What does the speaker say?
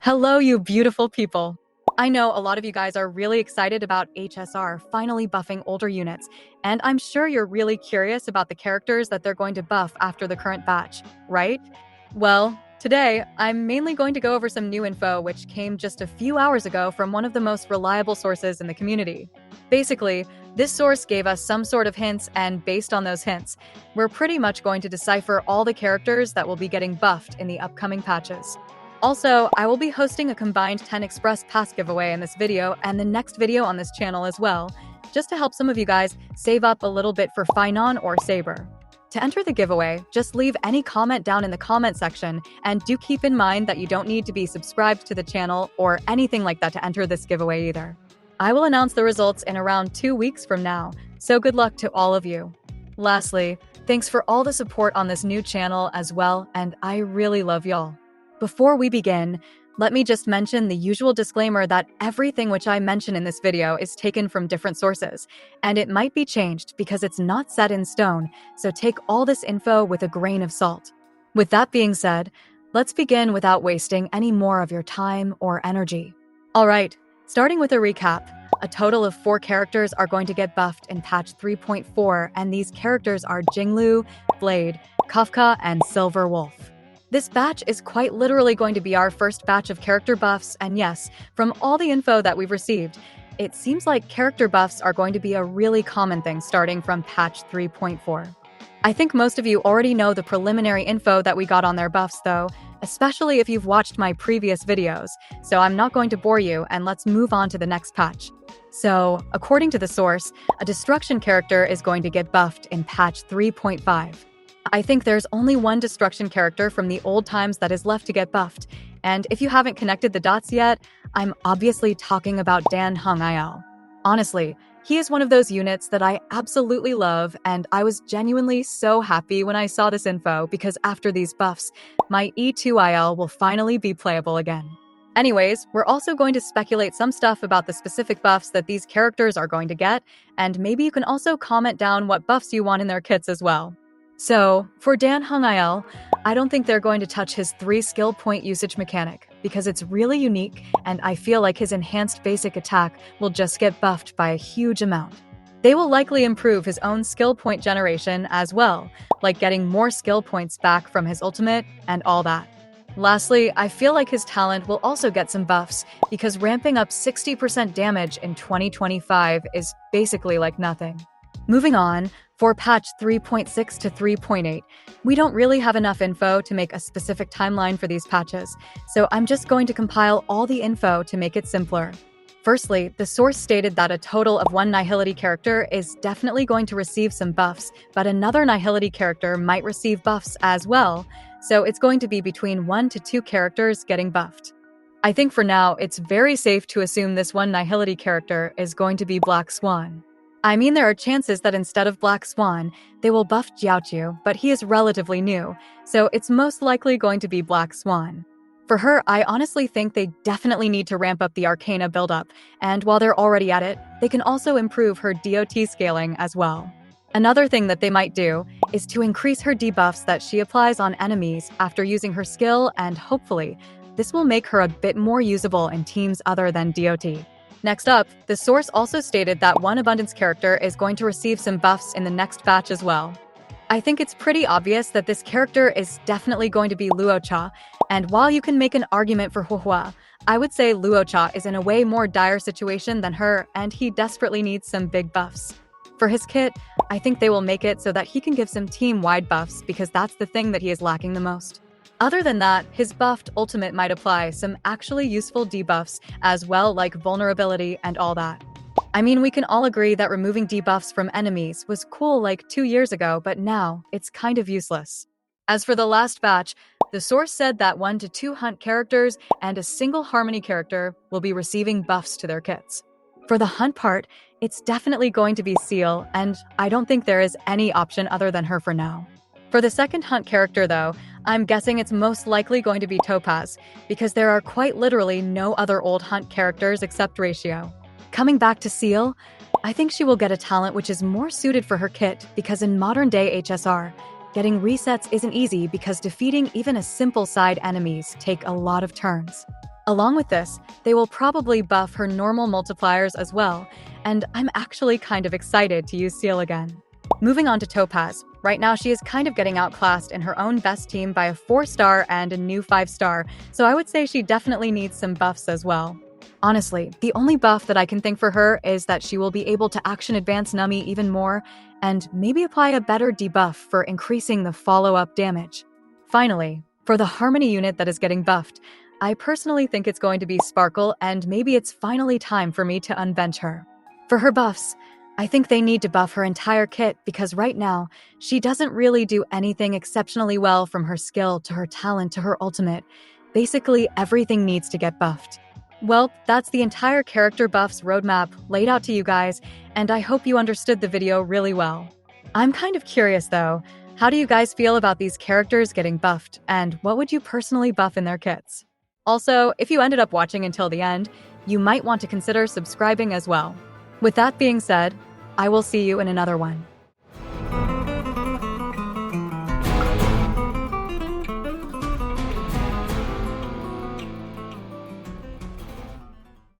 Hello, you beautiful people. I know a lot of you guys are really excited about HSR finally buffing older units, and I'm sure you're really curious about the characters that they're going to buff after the current batch, right? Well, today, I'm mainly going to go over some new info which came just a few hours ago from one of the most reliable sources in the community. Basically, this source gave us some sort of hints, and based on those hints, we're pretty much going to decipher all the characters that will be getting buffed in the upcoming patches. Also, I will be hosting a combined 10 Express Pass giveaway in this video and the next video on this channel as well, just to help some of you guys save up a little bit for Finon or Saber. To enter the giveaway, just leave any comment down in the comment section, and do keep in mind that you don't need to be subscribed to the channel or anything like that to enter this giveaway either. I will announce the results in around 2 weeks from now, so good luck to all of you. Lastly, thanks for all the support on this new channel as well, and I really love y'all. Before we begin, let me just mention the usual disclaimer that everything which I mention in this video is taken from different sources, and it might be changed because it's not set in stone, so take all this info with a grain of salt. With that being said, let's begin without wasting any more of your time or energy. Alright, starting with a recap, a total of 4 characters are going to get buffed in patch 3.4, and these characters are Jingliu, Blade, Kafka, and Silverwolf. This batch is quite literally going to be our first batch of character buffs, and yes, from all the info that we've received, it seems like character buffs are going to be a really common thing starting from patch 3.4. I think most of you already know the preliminary info that we got on their buffs though, especially if you've watched my previous videos, so I'm not going to bore you, and let's move on to the next patch. So, according to the source, a destruction character is going to get buffed in patch 3.5. I think there's only one destruction character from the old times that is left to get buffed, and if you haven't connected the dots yet, I'm obviously talking about Honkai. Honestly, he is one of those units that I absolutely love, and I was genuinely so happy when I saw this info because after these buffs, my E2IL will finally be playable again. Anyways, we're also going to speculate some stuff about the specific buffs that these characters are going to get, and maybe you can also comment down what buffs you want in their kits as well. So, for Honkai, I don't think they're going to touch his 3 skill point usage mechanic, because it's really unique, and I feel like his enhanced basic attack will just get buffed by a huge amount. They will likely improve his own skill point generation as well, like getting more skill points back from his ultimate and all that. Lastly, I feel like his talent will also get some buffs, because ramping up 60% damage in 2025 is basically like nothing. Moving on, for patch 3.6 to 3.8, we don't really have enough info to make a specific timeline for these patches, so I'm just going to compile all the info to make it simpler. Firstly, the source stated that a total of 1 Nihility character is definitely going to receive some buffs, but another Nihility character might receive buffs as well, so it's going to be between 1 to 2 characters getting buffed. I think for now, it's very safe to assume this 1 Nihility character is going to be Black Swan. I mean, there are chances that instead of Black Swan, they will buff Jiaoqiu, but he is relatively new, so it's most likely going to be Black Swan. For her, I honestly think they definitely need to ramp up the Arcana buildup, and while they're already at it, they can also improve her DOT scaling as well. Another thing that they might do is to increase her debuffs that she applies on enemies after using her skill, and hopefully, this will make her a bit more usable in teams other than DOT. Next up, the source also stated that 1 Abundance character is going to receive some buffs in the next batch as well. I think it's pretty obvious that this character is definitely going to be Luocha, and while you can make an argument for Huohua, I would say Luocha is in a way more dire situation than her, and he desperately needs some big buffs. For his kit, I think they will make it so that he can give some team-wide buffs because that's the thing that he is lacking the most. Other than that, his buffed ultimate might apply some actually useful debuffs as well, like vulnerability and all that. I mean, we can all agree that removing debuffs from enemies was cool like 2 years ago, but now it's kind of useless. As for the last batch, the source said that 1 to 2 hunt characters and a single harmony character will be receiving buffs to their kits. For the hunt part, it's definitely going to be Seele, and I don't think there is any option other than her for now. For the second hunt character though, I'm guessing it's most likely going to be Topaz, because there are quite literally no other old hunt characters except Ratio. Coming back to Seele, I think she will get a talent which is more suited for her kit, because in modern day HSR, getting resets isn't easy because defeating even a simple side enemies take a lot of turns. Along with this, they will probably buff her normal multipliers as well, and I'm actually kind of excited to use Seele again. Moving on to Topaz, right now she is kind of getting outclassed in her own best team by a 4-star and a new 5-star, so I would say she definitely needs some buffs as well. Honestly, the only buff that I can think for her is that she will be able to action advance Nami even more, and maybe apply a better debuff for increasing the follow-up damage. Finally, for the Harmony unit that is getting buffed, I personally think it's going to be Sparkle, and maybe it's finally time for me to unbench her. For her buffs, I think they need to buff her entire kit because right now, she doesn't really do anything exceptionally well from her skill to her talent to her ultimate. Basically, everything needs to get buffed. Well, that's the entire character buffs roadmap laid out to you guys, and I hope you understood the video really well. I'm kind of curious though, how do you guys feel about these characters getting buffed, and what would you personally buff in their kits? Also, if you ended up watching until the end, you might want to consider subscribing as well. With that being said, I will see you in another one.